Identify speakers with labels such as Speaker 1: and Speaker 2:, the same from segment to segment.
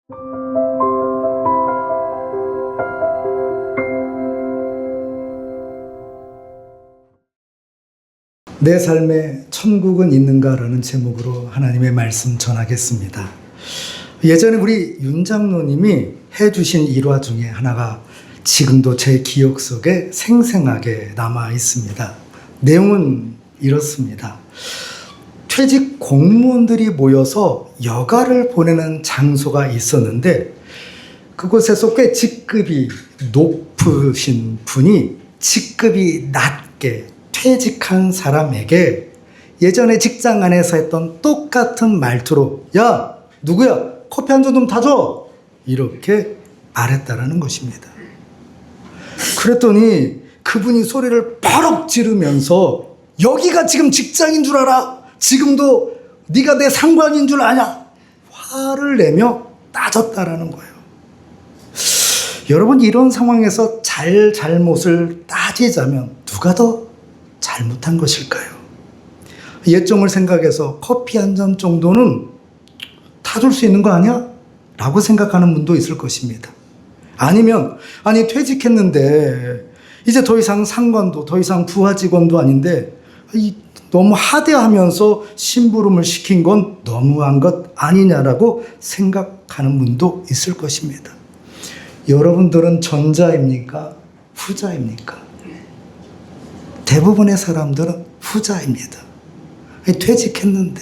Speaker 1: 내 삶에 천국은 있는가라는 제목으로 하나님의 말씀 전하겠습니다. 예전에 우리 윤 장로님이 해주신 일화 중에 하나가 지금도 제 기억 속에 생생하게 남아 있습니다. 내용은 이렇습니다. 퇴직 공무원들이 모여서 여가를 보내는 장소가 있었는데 그곳에서 꽤 직급이 높으신 분이 직급이 낮게 퇴직한 사람에게 예전에 직장 안에서 했던 똑같은 말투로 야 누구야 커피 한 잔 좀 타줘 이렇게 말했다라는 것입니다. 그랬더니 그분이 소리를 버럭 지르면서 여기가 지금 직장인 줄 알아? 지금도 네가 내 상관인 줄 아냐? 화를 내며 따졌다라는 거예요. 여러분 이런 상황에서 잘못을 따지자면 누가 더 잘못한 것일까요? 예정을 생각해서 커피 한 잔 정도는 타줄 수 있는 거 아니야? 라고 생각하는 분도 있을 것입니다. 아니면 아니 퇴직했는데 이제 더 이상 상관도 더 이상 부하 직원도 아닌데 너무 하대하면서 심부름을 시킨 건 너무한 것 아니냐라고 생각하는 분도 있을 것입니다. 여러분들은 전자입니까? 후자입니까? 대부분의 사람들은 후자입니다. 퇴직했는데.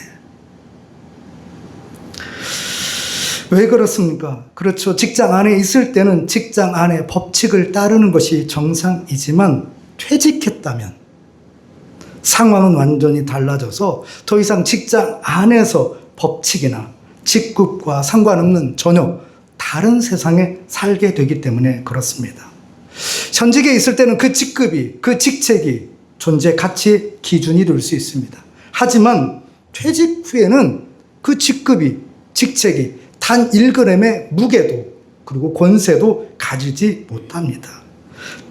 Speaker 1: 왜 그렇습니까? 그렇죠. 직장 안에 있을 때는 직장 안의 법칙을 따르는 것이 정상이지만 퇴직했다면 상황은 완전히 달라져서 더 이상 직장 안에서 법칙이나 직급과 상관없는 전혀 다른 세상에 살게 되기 때문에 그렇습니다. 현직에 있을 때는 그 직급이, 그 직책이 존재 가치 기준이 될 수 있습니다. 하지만 퇴직 후에는 그 직급이, 직책이 단 1g의 무게도 그리고 권세도 가지지 못합니다.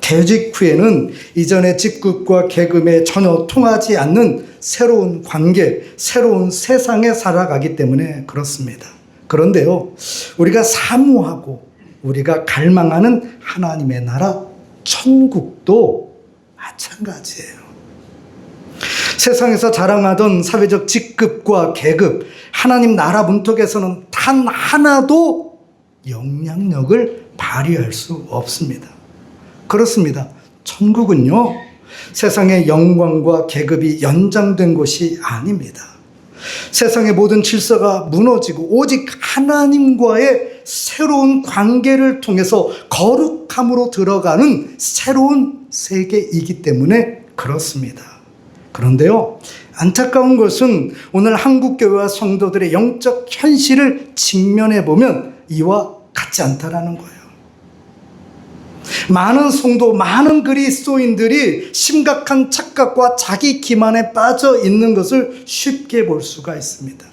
Speaker 1: 퇴직 후에는 이전의 직급과 계급에 전혀 통하지 않는 새로운 관계, 새로운 세상에 살아가기 때문에 그렇습니다. 그런데요, 우리가 사모하고 우리가 갈망하는 하나님의 나라, 천국도 마찬가지예요. 세상에서 자랑하던 사회적 직급과 계급, 하나님 나라 문턱에서는 단 하나도 영향력을 발휘할 수 없습니다. 그렇습니다. 천국은요, 세상의 영광과 계급이 연장된 곳이 아닙니다. 세상의 모든 질서가 무너지고 오직 하나님과의 새로운 관계를 통해서 거룩함으로 들어가는 새로운 세계이기 때문에 그렇습니다. 그런데요, 안타까운 것은 오늘 한국교회와 성도들의 영적 현실을 직면해 보면 이와 같지 않다라는 거예요. 많은 성도, 많은 그리스도인들이 심각한 착각과 자기 기만에 빠져 있는 것을 쉽게 볼 수가 있습니다.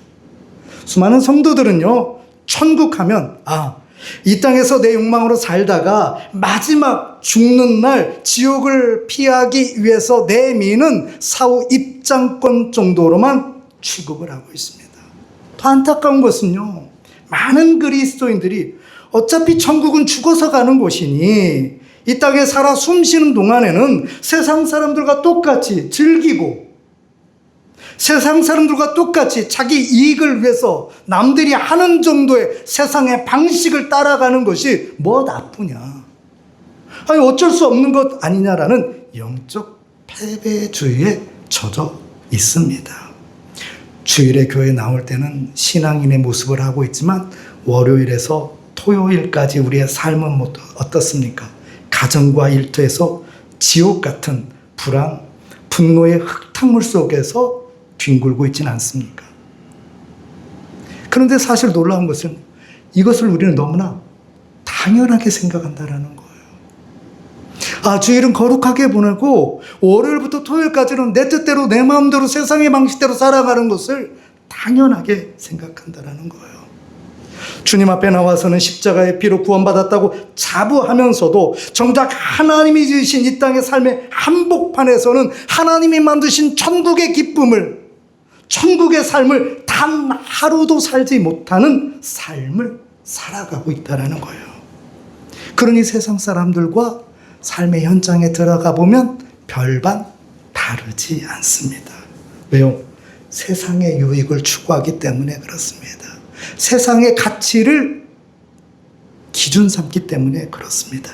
Speaker 1: 수많은 성도들은요, 천국 하면 이 땅에서 내 욕망으로 살다가 마지막 죽는 날 지옥을 피하기 위해서 내미는 사후 입장권 정도로만 취급을 하고 있습니다. 더 안타까운 것은요, 많은 그리스도인들이 어차피 천국은 죽어서 가는 곳이니 이 땅에 살아 숨쉬는 동안에는 세상 사람들과 똑같이 즐기고 세상 사람들과 똑같이 자기 이익을 위해서 남들이 하는 정도의 세상의 방식을 따라가는 것이 뭐 나쁘냐, 아니 어쩔 수 없는 것 아니냐라는 영적 패배주의에 젖어 있습니다. 주일에 교회에 나올 때는 신앙인의 모습을 하고 있지만 월요일에서 토요일까지 우리의 삶은 어떻습니까? 가정과 일터에서 지옥 같은 불안, 분노의 흙탕물 속에서 뒹굴고 있지는 않습니까? 그런데 사실 놀라운 것은 이것을 우리는 너무나 당연하게 생각한다라는 거예요. 주일은 거룩하게 보내고 월요일부터 토요일까지는 내 뜻대로 내 마음대로 세상의 방식대로 살아가는 것을 당연하게 생각한다라는 거예요. 주님 앞에 나와서는 십자가의 피로 구원받았다고 자부하면서도 정작 하나님이 지으신 이 땅의 삶의 한복판에서는 하나님이 만드신 천국의 기쁨을, 천국의 삶을 단 하루도 살지 못하는 삶을 살아가고 있다는 거예요. 그러니 세상 사람들과 삶의 현장에 들어가 보면 별반 다르지 않습니다. 왜요? 세상의 유익을 추구하기 때문에 그렇습니다. 세상의 가치를 기준 삼기 때문에 그렇습니다.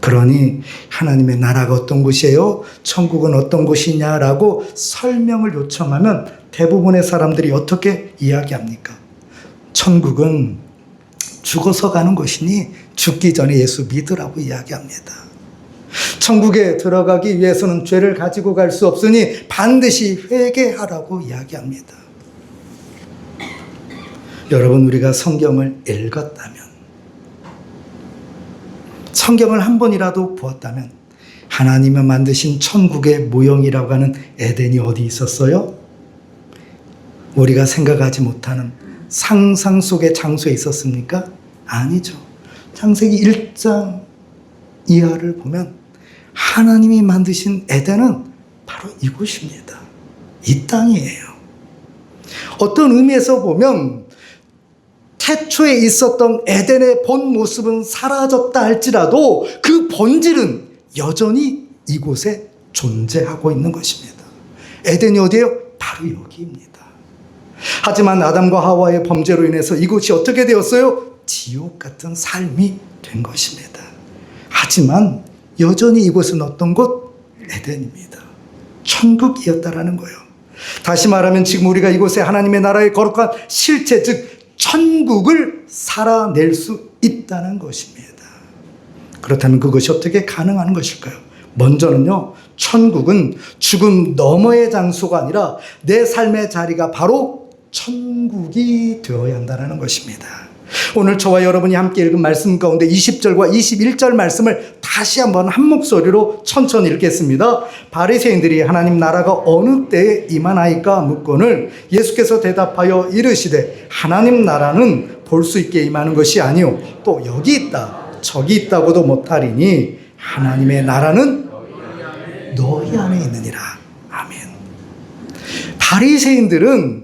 Speaker 1: 그러니 하나님의 나라가 어떤 곳이에요? 천국은 어떤 곳이냐라고 설명을 요청하면 대부분의 사람들이 어떻게 이야기합니까? 천국은 죽어서 가는 곳이니 죽기 전에 예수 믿으라고 이야기합니다. 천국에 들어가기 위해서는 죄를 가지고 갈 수 없으니 반드시 회개하라고 이야기합니다. 여러분, 우리가 성경을 읽었다면, 성경을 한 번이라도 보았다면 하나님이 만드신 천국의 모형이라고 하는 에덴이 어디 있었어요? 우리가 생각하지 못하는 상상 속의 장소에 있었습니까? 아니죠. 창세기 1장 이하를 보면 하나님이 만드신 에덴은 바로 이곳입니다. 이 땅이에요. 어떤 의미에서 보면 태초에 있었던 에덴의 본 모습은 사라졌다 할지라도 그 본질은 여전히 이곳에 존재하고 있는 것입니다. 에덴이 어디예요? 바로 여기입니다. 하지만 아담과 하와의 범죄로 인해서 이곳이 어떻게 되었어요? 지옥 같은 삶이 된 것입니다. 하지만 여전히 이곳은 어떤 곳? 에덴입니다. 천국이었다라는 거예요. 다시 말하면 지금 우리가 이곳에 하나님의 나라의 거룩한 실체, 즉 천국을 살아낼 수 있다는 것입니다. 그렇다면 그것이 어떻게 가능한 것일까요? 먼저는요, 천국은 죽음 너머의 장소가 아니라 내 삶의 자리가 바로 천국이 되어야 한다는 것입니다. 오늘 저와 여러분이 함께 읽은 말씀 가운데 20절과 21절 말씀을 다시 한번 한 목소리로 천천히 읽겠습니다. 바리새인들이 하나님 나라가 어느 때에 임하나이까 묻거늘 예수께서 대답하여 이르시되 하나님 나라는 볼 수 있게 임하는 것이 아니요 또 여기 있다 저기 있다고도 못하리니 하나님의 나라는 너희 안에 있느니라. 아멘. 바리새인들은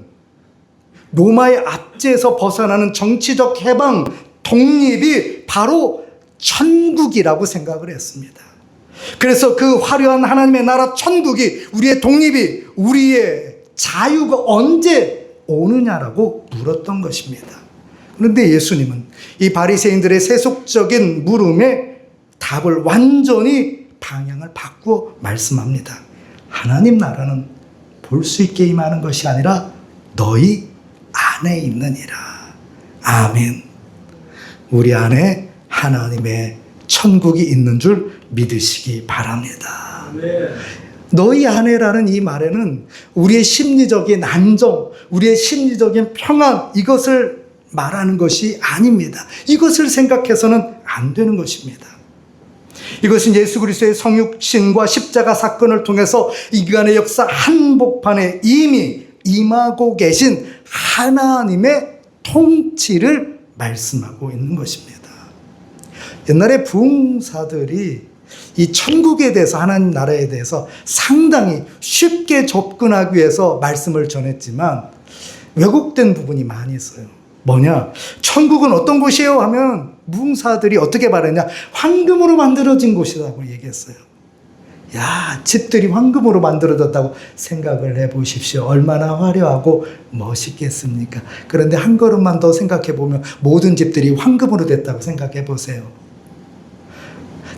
Speaker 1: 로마의 압제에서 벗어나는 정치적 해방, 독립이 바로 천국이라고 생각을 했습니다. 그래서 그 화려한 하나님의 나라 천국이, 우리의 독립이, 우리의 자유가 언제 오느냐라고 물었던 것입니다. 그런데 예수님은 이 바리새인들의 세속적인 물음에 답을 완전히 방향을 바꾸어 말씀합니다. 하나님 나라는 볼 수 있게 임하는 것이 아니라 너희 안에 있느니라. 아멘. 우리 안에 하나님의 천국이 있는 줄 믿으시기 바랍니다. 네. 너희 안에라는 이 말에는 우리의 심리적인 안정, 우리의 심리적인 평안, 이것을 말하는 것이 아닙니다. 이것을 생각해서는 안 되는 것입니다. 이것은 예수 그리스도의 성육신과 십자가 사건을 통해서 인간의 역사 한복판에 이미 임하고 계신 하나님의 통치를 말씀하고 있는 것입니다. 옛날에 부흥사들이 이 천국에 대해서, 하나님 나라에 대해서 상당히 쉽게 접근하기 위해서 말씀을 전했지만 왜곡된 부분이 많이 있어요. 뭐냐? 천국은 어떤 곳이에요? 하면 무흥사들이 어떻게 말했냐? 황금으로 만들어진 곳이라고 얘기했어요. 야, 집들이 황금으로 만들어졌다고 생각을 해보십시오. 얼마나 화려하고 멋있겠습니까? 그런데 한 걸음만 더 생각해 보면 모든 집들이 황금으로 됐다고 생각해 보세요.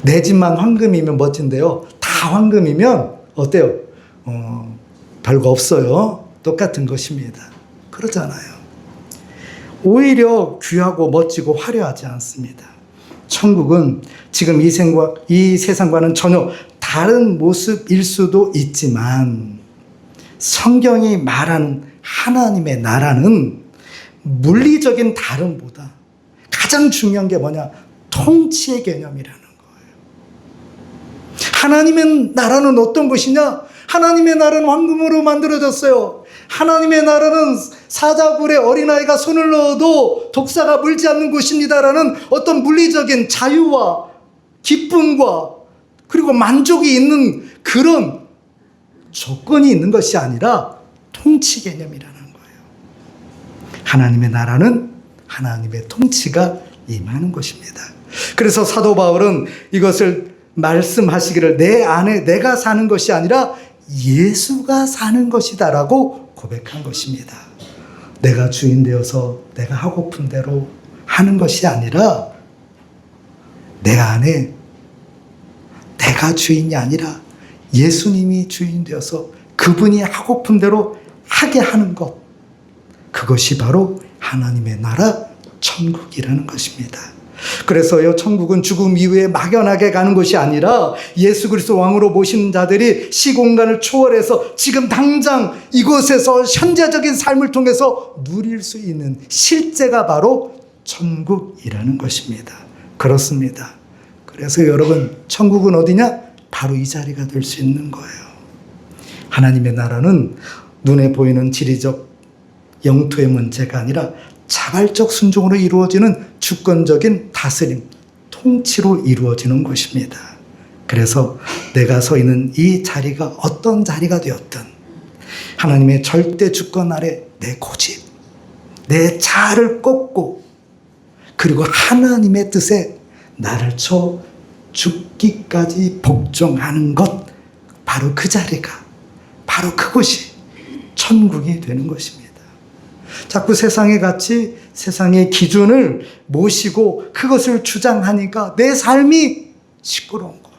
Speaker 1: 내 집만 황금이면 멋진데요. 다 황금이면 어때요? 별거 없어요. 똑같은 것입니다. 그러잖아요. 오히려 귀하고 멋지고 화려하지 않습니다. 천국은 지금 이 세상과는 전혀 다른 모습일 수도 있지만 성경이 말하는 하나님의 나라는 물리적인 다름보다 가장 중요한 게 뭐냐? 통치의 개념이라는 거예요. 하나님의 나라는 어떤 것이냐? 하나님의 나라는 황금으로 만들어졌어요. 하나님의 나라는 사자굴에 어린아이가 손을 넣어도 독사가 물지 않는 곳입니다라는 어떤 물리적인 자유와 기쁨과 그리고 만족이 있는 그런 조건이 있는 것이 아니라 통치 개념이라는 거예요. 하나님의 나라는 하나님의 통치가 임하는 것입니다. 그래서 사도 바울은 이것을 말씀하시기를 내 안에 내가 사는 것이 아니라 예수가 사는 것이다라고 고백한 것입니다. 내가 주인 되어서 내가 하고픈 대로 하는 것이 아니라 내 안에 내가 주인이 아니라 예수님이 주인 되어서 그분이 하고픈 대로 하게 하는 것, 그것이 바로 하나님의 나라 천국이라는 것입니다. 그래서요, 천국은 죽음 이후에 막연하게 가는 것이 아니라 예수 그리스도 왕으로 모신 자들이 시공간을 초월해서 지금 당장 이곳에서 현재적인 삶을 통해서 누릴 수 있는 실제가 바로 천국이라는 것입니다. 그렇습니다. 그래서 여러분, 천국은 어디냐? 바로 이 자리가 될 수 있는 거예요. 하나님의 나라는 눈에 보이는 지리적 영토의 문제가 아니라 자발적 순종으로 이루어지는 주권적인 다스림, 통치로 이루어지는 것입니다. 그래서 내가 서 있는 이 자리가 어떤 자리가 되었든 하나님의 절대 주권 아래 내 고집, 내 자아를 꺾고 그리고 하나님의 뜻에 나를 쳐 죽기까지 복종하는 것, 바로 그 자리가, 바로 그것이 천국이 되는 것입니다. 자꾸 세상의 가치, 세상의 기준을 모시고 그것을 주장하니까 내 삶이 시끄러운 거예요.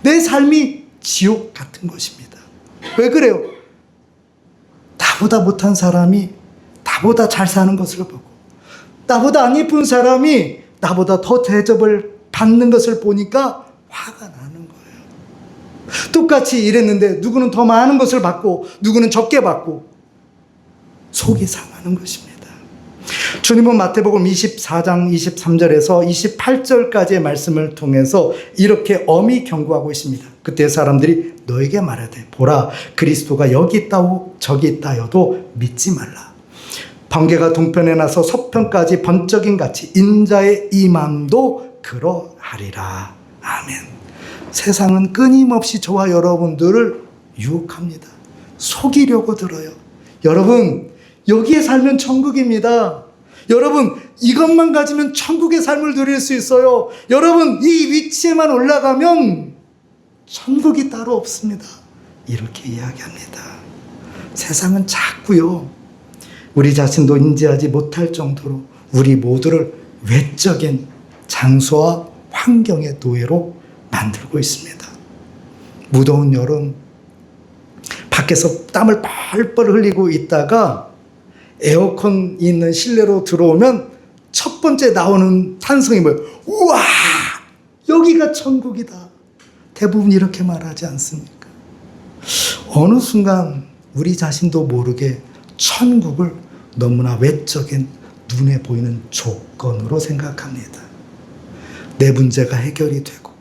Speaker 1: 내 삶이 지옥 같은 것입니다. 왜 그래요? 나보다 못한 사람이 나보다 잘 사는 것을 보고, 나보다 안 예쁜 사람이 나보다 더 대접을 받는 것을 보니까 화가 나는 거예요. 똑같이 일했는데 누구는 더 많은 것을 받고 누구는 적게 받고 속이 상하는 것입니다. 주님은 마태복음 24장 23절에서 28절까지의 말씀을 통해서 이렇게 엄히 경고하고 있습니다. 그때 사람들이 너에게 말하되 보라, 그리스도가 여기 있다고 저기 있다 하여도 믿지 말라. 번개가 동편에 나서 서편까지 번쩍인 같이 인자의 임함도 그러하리라. 아멘. 세상은 끊임없이 저와 여러분들을 유혹합니다. 속이려고 들어요. 여러분, 여기에 살면 천국입니다. 여러분, 이것만 가지면 천국의 삶을 누릴 수 있어요. 여러분, 이 위치에만 올라가면 천국이 따로 없습니다. 이렇게 이야기합니다. 세상은 자꾸요, 우리 자신도 인지하지 못할 정도로 우리 모두를 외적인 장소와 환경의 노예로 만들고 있습니다. 무더운 여름, 밖에서 땀을 뻘뻘 흘리고 있다가 에어컨이 있는 실내로 들어오면 첫 번째 나오는 탄성이 뭐예요? 우와! 여기가 천국이다. 대부분 이렇게 말하지 않습니까? 어느 순간 우리 자신도 모르게 천국을 너무나 외적인 눈에 보이는 조건으로 생각합니다. 내 문제가 해결이 되고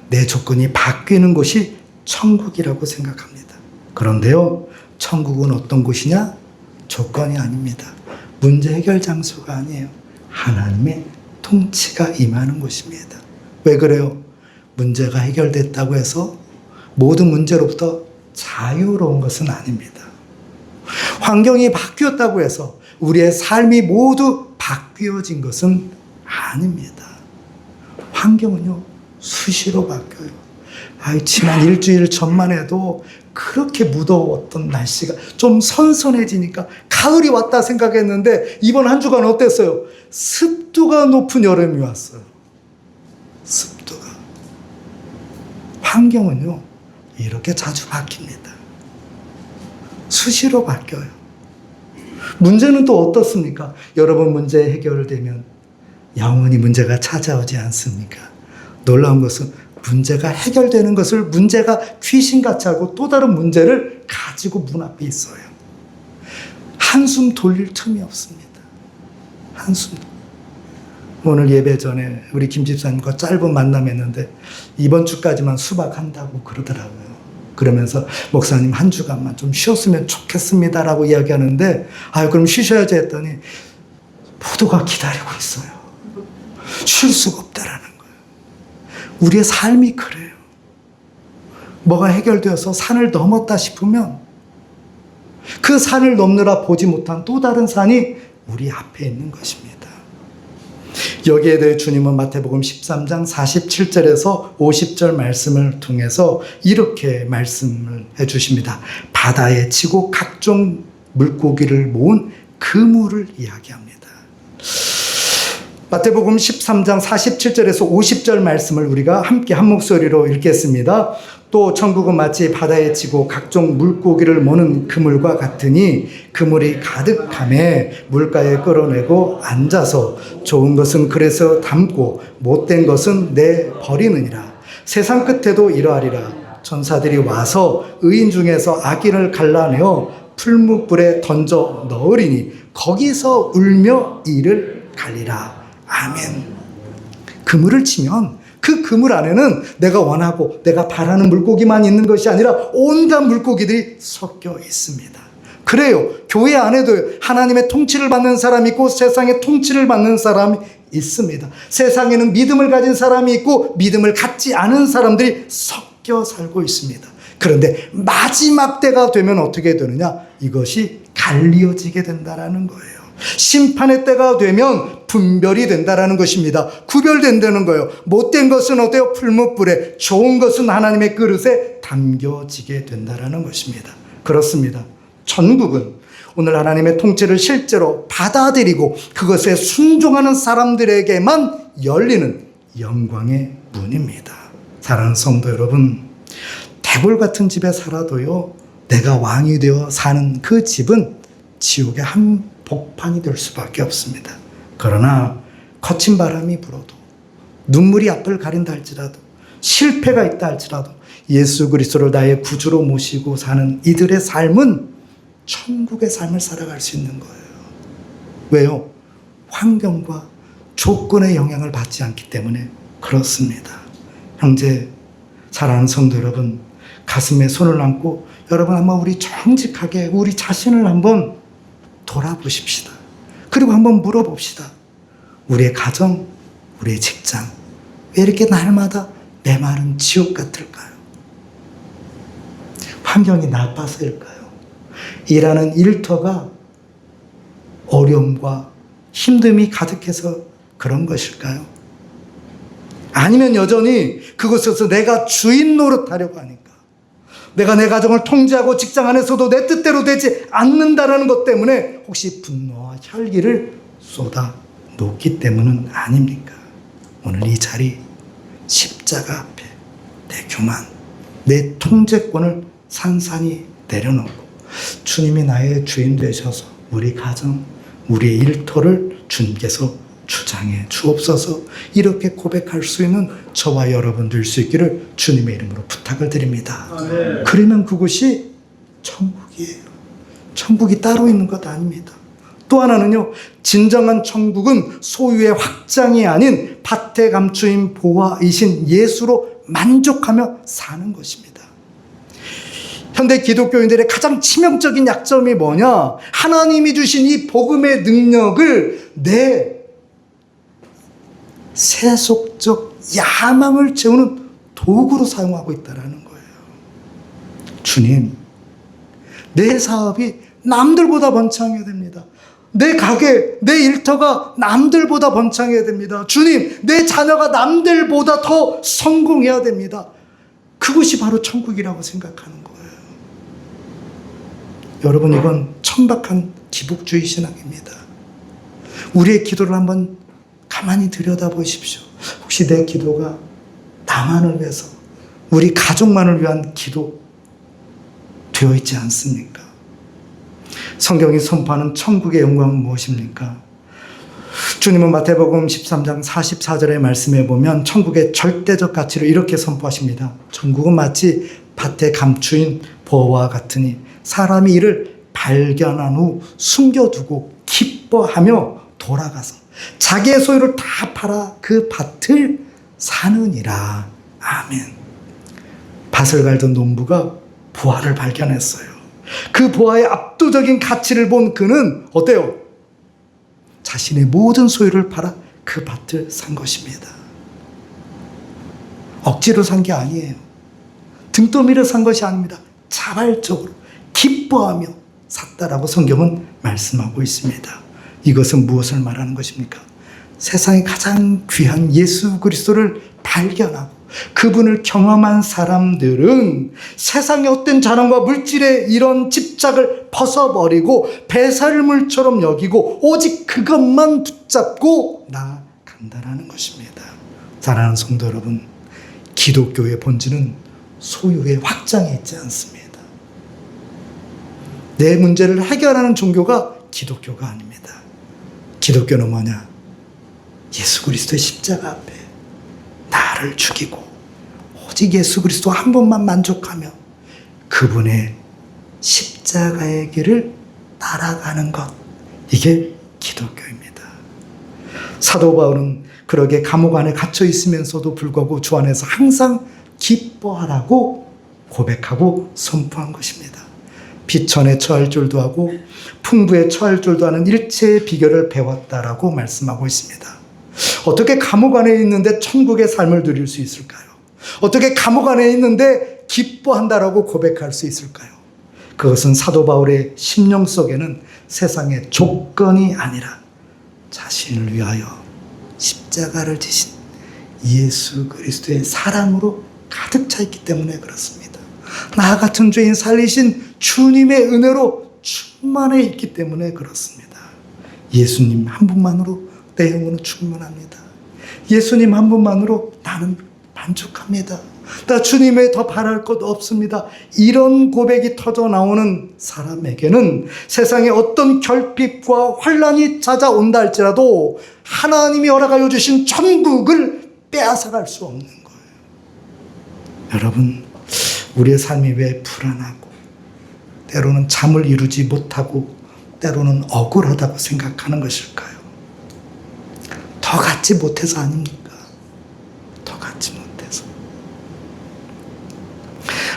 Speaker 1: 내 조건이 바뀌는 곳이 천국이라고 생각합니다. 그런데요, 천국은 어떤 곳이냐? 조건이 아닙니다. 문제 해결 장소가 아니에요. 하나님의 통치가 임하는 곳입니다. 왜 그래요? 문제가 해결됐다고 해서 모든 문제로부터 자유로운 것은 아닙니다. 환경이 바뀌었다고 해서 우리의 삶이 모두 바뀌어진 것은 아닙니다. 환경은요, 수시로 바뀌어요. 지난 일주일 전만 해도 그렇게 무더웠던 날씨가 좀 선선해지니까 가을이 왔다 생각했는데 이번 한 주간 어땠어요? 습도가 높은 여름이 왔어요. 습도가. 환경은요, 이렇게 자주 바뀝니다. 수시로 바뀌어요. 문제는 또 어떻습니까? 여러분, 문제 해결되면 영원히 문제가 찾아오지 않습니까? 놀라운 것은 문제가 해결되는 것을 문제가 귀신같이 하고 또 다른 문제를 가지고 문 앞에 있어요. 한숨 돌릴 틈이 없습니다. 한숨. 오늘 예배 전에 우리 김 집사님과 짧은 만남했는데 이번 주까지만 수박한다고 그러더라고요. 그러면서 목사님 한 주간만 좀 쉬었으면 좋겠습니다라고 이야기하는데 그럼 쉬셔야지 했더니 모두가 기다리고 있어요. 쉴 수가 없다라는 거예요. 우리의 삶이 그래요. 뭐가 해결되어서 산을 넘었다 싶으면 그 산을 넘느라 보지 못한 또 다른 산이 우리 앞에 있는 것입니다. 여기에 대해 주님은 마태복음 13장 47절에서 50절 말씀을 통해서 이렇게 말씀을 해주십니다. 바다에 치고 각종 물고기를 모은 그물을 이야기합니다. 마태복음 13장 47절에서 50절 말씀을 우리가 함께 한 목소리로 읽겠습니다. 또 천국은 마치 바다에 치고 각종 물고기를 모는 그물과 같으니 그물이 가득함에 물가에 끌어내고 앉아서 좋은 것은 그래서 담고 못된 것은 내버리느니라. 세상 끝에도 이러하리라. 천사들이 와서 의인 중에서 악인을 갈라내어 풀무불에 던져 넣으리니 거기서 울며 이를 갈리라. 아멘. 그물을 치면 그 그물 안에는 내가 원하고 내가 바라는 물고기만 있는 것이 아니라 온갖 물고기들이 섞여 있습니다. 그래요. 교회 안에도 하나님의 통치를 받는 사람이 있고 세상의 통치를 받는 사람이 있습니다. 세상에는 믿음을 가진 사람이 있고 믿음을 갖지 않은 사람들이 섞여 살고 있습니다. 그런데 마지막 때가 되면 어떻게 되느냐? 이것이 갈리어지게 된다는 거예요. 심판의 때가 되면 분별이 된다는 것입니다. 구별된다는 거예요. 못된 것은 어때요? 풀무불에, 좋은 것은 하나님의 그릇에 담겨지게 된다는 것입니다. 그렇습니다. 천국은 오늘 하나님의 통치를 실제로 받아들이고 그것에 순종하는 사람들에게만 열리는 영광의 문입니다. 사랑하는 성도 여러분, 대궐 같은 집에 살아도요, 내가 왕이 되어 사는 그 집은 지옥의 한 복판이 될 수밖에 없습니다. 그러나 거친 바람이 불어도 눈물이 앞을 가린다 할지라도 실패가 있다 할지라도 예수 그리스도를 나의 구주로 모시고 사는 이들의 삶은 천국의 삶을 살아갈 수 있는 거예요. 왜요? 환경과 조건의 영향을 받지 않기 때문에 그렇습니다. 형제, 사랑하는 성도 여러분, 가슴에 손을 얹고 여러분 한번 우리 정직하게 우리 자신을 한번 돌아보십시다. 그리고 한번 물어봅시다. 우리의 가정, 우리의 직장, 왜 이렇게 날마다 내 말은 지옥 같을까요? 환경이 나빠서일까요? 일하는 일터가 어려움과 힘듦이 가득해서 그런 것일까요? 아니면 여전히 그곳에서 내가 주인 노릇하려고 하니까, 내가 내 가정을 통제하고 직장 안에서도 내 뜻대로 되지 않는다라는 것 때문에 혹시 분노와 혈기를 쏟아 놓기 때문은 아닙니까? 오늘 이 자리, 십자가 앞에 내 교만, 내 통제권을 산산히 내려놓고 주님이 나의 주인 되셔서 우리 가정, 우리의 일터를 주님께서 주장해 주옵소서, 이렇게 고백할 수 있는 저와 여러분 될 수 있기를 주님의 이름으로 부탁을 드립니다. 아멘. 그러면 그곳이 천국이에요. 천국이 따로 있는 것 아닙니다. 또 하나는요, 진정한 천국은 소유의 확장이 아닌 밭에 감추인 보화이신 예수로 만족하며 사는 것입니다. 현대 기독교인들의 가장 치명적인 약점이 뭐냐? 하나님이 주신 이 복음의 능력을 내 세속적 야망을 채우는 도구로 사용하고 있다는 거예요. 주님, 내 사업이 남들보다 번창해야 됩니다. 내 가게, 내 일터가 남들보다 번창해야 됩니다. 주님, 내 자녀가 남들보다 더 성공해야 됩니다. 그것이 바로 천국이라고 생각하는 거예요. 여러분, 이건 천박한 기복주의 신앙입니다. 우리의 기도를 한번 가만히 들여다보십시오. 혹시 내 기도가 나만을 위해서, 우리 가족만을 위한 기도 되어 있지 않습니까? 성경이 선포하는 천국의 영광은 무엇입니까? 주님은 마태복음 13장 44절의 말씀에 보면 천국의 절대적 가치를 이렇게 선포하십니다. 천국은 마치 밭에 감추인 보화와 같으니 사람이 이를 발견한 후 숨겨두고 기뻐하며 돌아가서 자기의 소유를 다 팔아 그 밭을 사느니라. 아멘. 밭을 갈던 농부가 보화를 발견했어요. 그 보화의 압도적인 가치를 본 그는 어때요? 자신의 모든 소유를 팔아 그 밭을 산 것입니다. 억지로 산 게 아니에요. 등떠미를 산 것이 아닙니다. 자발적으로 기뻐하며 샀다라고 성경은 말씀하고 있습니다. 이것은 무엇을 말하는 것입니까? 세상에 가장 귀한 예수 그리스도를 발견하고 그분을 경험한 사람들은 세상의 어떤 자랑과 물질의 이런 집착을 벗어버리고 배설물처럼 여기고 오직 그것만 붙잡고 나아간다는 것입니다. 사랑하는 성도 여러분, 기독교의 본질은 소유의 확장에 있지 않습니다. 내 문제를 해결하는 종교가 기독교가 아닙니다. 기독교는 뭐냐? 예수 그리스도의 십자가 앞에 나를 죽이고 오직 예수 그리스도 한 번만 만족하며 그분의 십자가의 길을 따라가는 것, 이게 기독교입니다. 사도 바울은 그러게 감옥 안에 갇혀 있으면서도 불구하고 주 안에서 항상 기뻐하라고 고백하고 선포한 것입니다. 비천에 처할 줄도 하고 풍부에 처할 줄도 하는 일체의 비결을 배웠다라고 말씀하고 있습니다. 어떻게 감옥 안에 있는데 천국의 삶을 누릴 수 있을까요? 어떻게 감옥 안에 있는데 기뻐한다라고 고백할 수 있을까요? 그것은 사도 바울의 심령 속에는 세상의 조건이 아니라 자신을 위하여 십자가를 지신 예수 그리스도의 사랑으로 가득 차 있기 때문에 그렇습니다. 나 같은 죄인 살리신 주님의 은혜로 충만해 있기 때문에 그렇습니다. 예수님 한 분만으로 내 영혼은 충분합니다. 예수님 한 분만으로 나는 만족합니다. 나 주님의 더 바랄 것 없습니다. 이런 고백이 터져 나오는 사람에게는 세상에 어떤 결핍과 환란이 찾아온다 할지라도 하나님이 허락하여 주신 천국을 빼앗아갈 수 없는 거예요. 여러분, 우리의 삶이 왜 불안하고 때로는 잠을 이루지 못하고 때로는 억울하다고 생각하는 것일까요? 더 갖지 못해서 아닙니까? 더 갖지 못해서.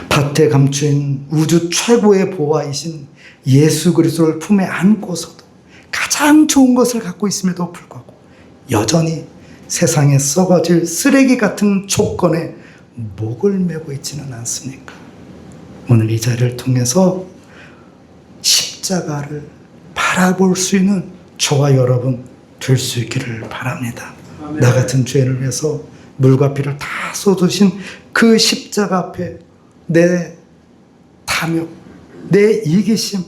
Speaker 1: 밭에 감추인 우주 최고의 보화이신 예수 그리스도를 품에 안고서도 가장 좋은 것을 갖고 있음에도 불구하고 여전히 세상에 썩어질 쓰레기 같은 조건에 목을 메고 있지는 않습니까? 오늘 이 자리를 통해서 십자가를 바라볼 수 있는 저와 여러분 될 수 있기를 바랍니다. 아멘. 나 같은 죄인을 위해서 물과 피를 다 쏟으신 그 십자가 앞에 내 탐욕, 내 이기심,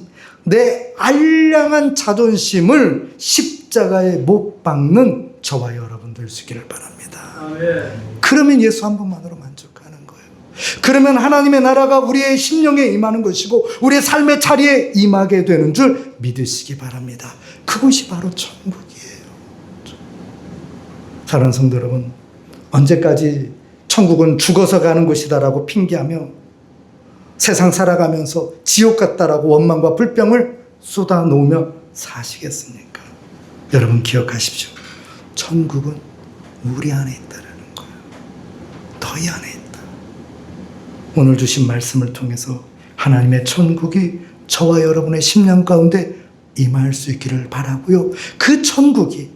Speaker 1: 내 알량한 자존심을 십자가에 못 박는 저와 여러분 될 수 있기를 바랍니다. 아멘. 그러면 예수 한 분만으로 만족하는 거예요. 그러면 하나님의 나라가 우리의 심령에 임하는 것이고 우리의 삶의 자리에 임하게 되는 줄 믿으시기 바랍니다. 그것이 바로 천국이에요. 사랑하는 성도 여러분, 언제까지 천국은 죽어서 가는 곳이다라고 핑계하며 세상 살아가면서 지옥 같다라고 원망과 불평을 쏟아놓으며 사시겠습니까? 여러분 기억하십시오. 천국은 우리 안에 있다라는 거예요. 너희 안에 있다. 오늘 주신 말씀을 통해서 하나님의 천국이 저와 여러분의 심령 가운데 임할 수 있기를 바라고요. 그 천국이,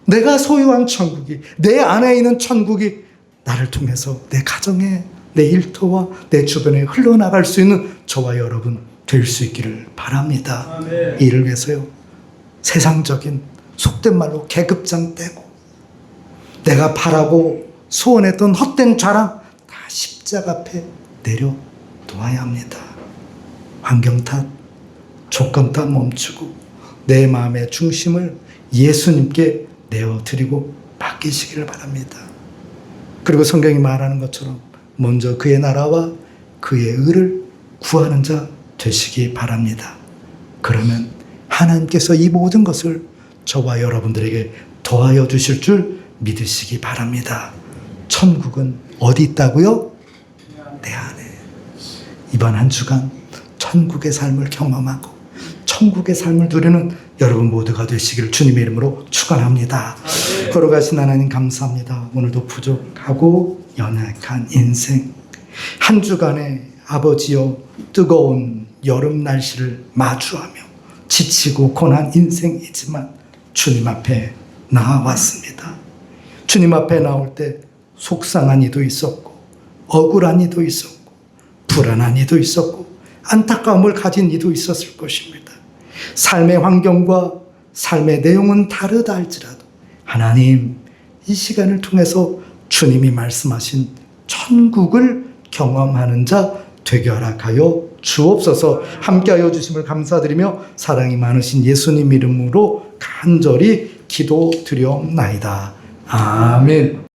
Speaker 1: 내가 소유한 천국이, 내 안에 있는 천국이 나를 통해서 내 가정에, 내 일터와 내 주변에 흘러나갈 수 있는 저와 여러분 될 수 있기를 바랍니다. 아멘. 이를 위해서요, 세상적인 속된 말로 계급장 떼고 내가 바라고 소원했던 헛된 자랑 다 십자가 앞에 내려놓아야 합니다. 환경 탓, 조건 탓 멈추고 내 마음의 중심을 예수님께 내어드리고 맡기시기를 바랍니다. 그리고 성경이 말하는 것처럼 먼저 그의 나라와 그의 의를 구하는 자 되시기 바랍니다. 그러면 하나님께서 이 모든 것을 저와 여러분들에게 더하여 주실 줄 믿으시기 바랍니다. 천국은 어디 있다고요? 내 안에. 이번 한 주간 천국의 삶을 경험하고 천국의 삶을 누리는 여러분 모두가 되시기를 주님의 이름으로 축원합니다. 걸어가신 하나님 감사합니다. 오늘도 부족하고 연약한 인생, 한 주간의 아버지여 뜨거운 여름 날씨를 마주하며 지치고 고난 인생이지만 주님 앞에 나와왔습니다. 주님 앞에 나올 때 속상한 이도 있었고 억울한 이도 있었고 불안한 이도 있었고 안타까움을 가진 이도 있었을 것입니다. 삶의 환경과 삶의 내용은 다르다 할지라도 하나님, 이 시간을 통해서 주님이 말씀하신 천국을 경험하는 자 되게 허락하여 주옵소서. 함께하여 주심을 감사드리며 사랑이 많으신 예수님 이름으로 간절히 기도드리옵나이다. 아멘.